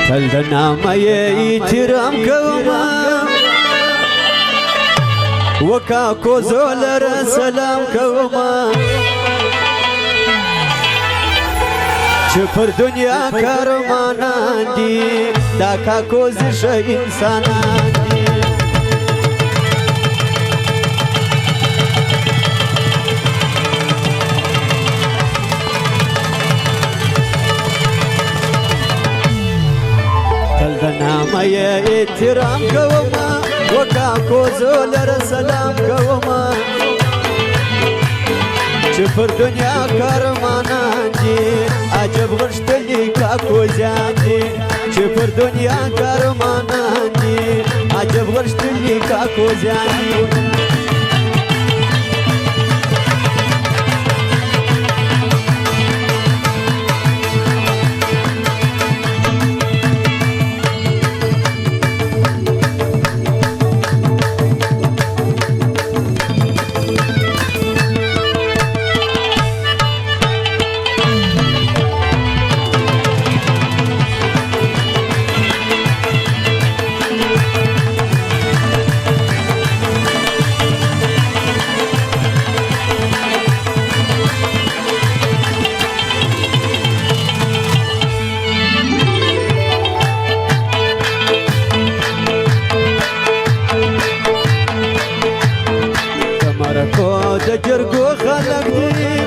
تلدنا ما يترام كوما وكاكو زولر سلام كوما شفر دنيا كرمانان دي دا كاكو زش انسانان دي تلدنا ما يترام كوما وكاكو زولر سلام كوما شفر دنيا كرمانان دي عجب غشتلي كاكو زاندي شفر دنيا كرمانان دي عجب غشتلي كاكو زاندي جرگو خلق دی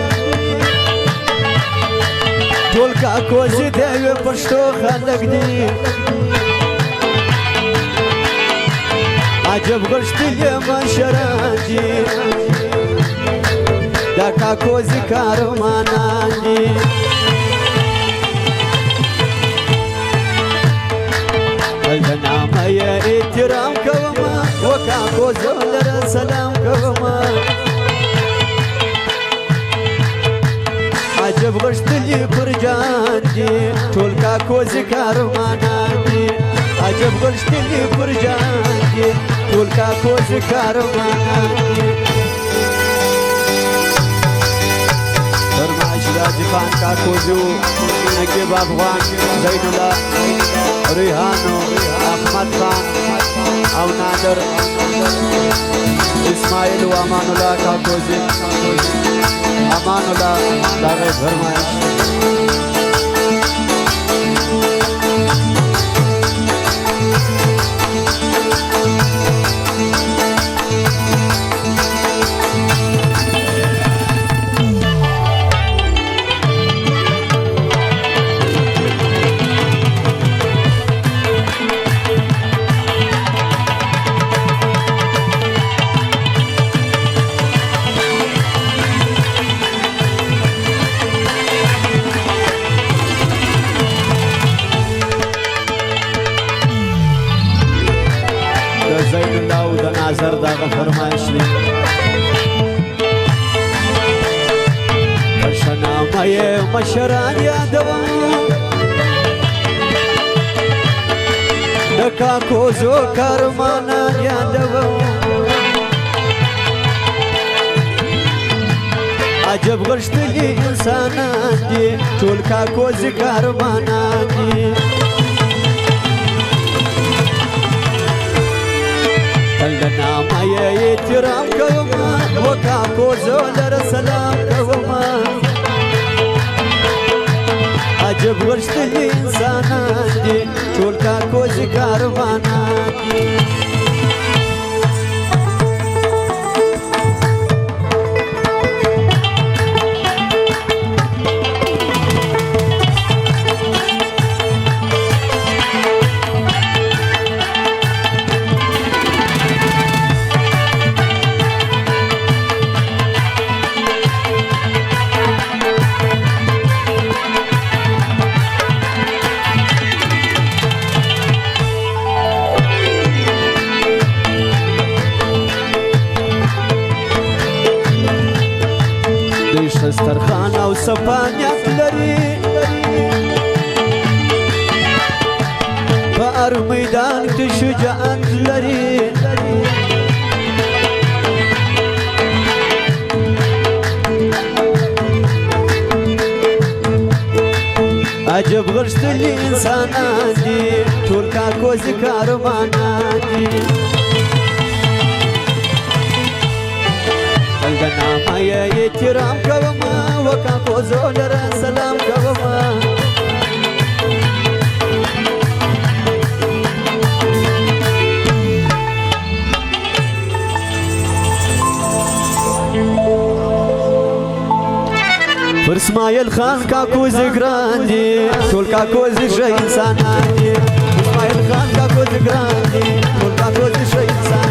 ټول کاکو زده پښتو خلق دی عجب غشتلی مشران دی دا کاکو کارمانان دی البنا ما احترام کوما وکاکو زولر سلام کوما عجب غشتلی پرجان دی ټول کاکو کارمانان دی عجب غشتلی پرجان دی ټول کاکو کارمانان دی فرمایش راځي خان کاکو جو نقیب افغان زین الله ریحانو احمد خان او نادر اسماعیل و امان الله کاکو جی امان الله داغه فرمایش زین الله و د ناظر دغه فرمایش دی پرشنامه یې مشران یادوم د کاکو زو کارمانان یادوم عجب غشتلي انسانان دي ټول کاکو زو کارمانان دي تلدنا ما احترام کوما وکاکو زولر سلام کوما عجب غشتلی انسانان دی ټول کاکو کارمانان دی شسترخان او صفانیت لري په هر میدان کې شجاعت لري عجب غشت الإنسان دي طول كاكوز كارمان دي خلقنا ما يترام كوما وكاكوز ولر سلام كوما فرسمايل خان كاكوز جراندي طول كاكوز شي إنسان عادي فرسمايل خان كاكوز جراندي طول كاكوز شي إنسان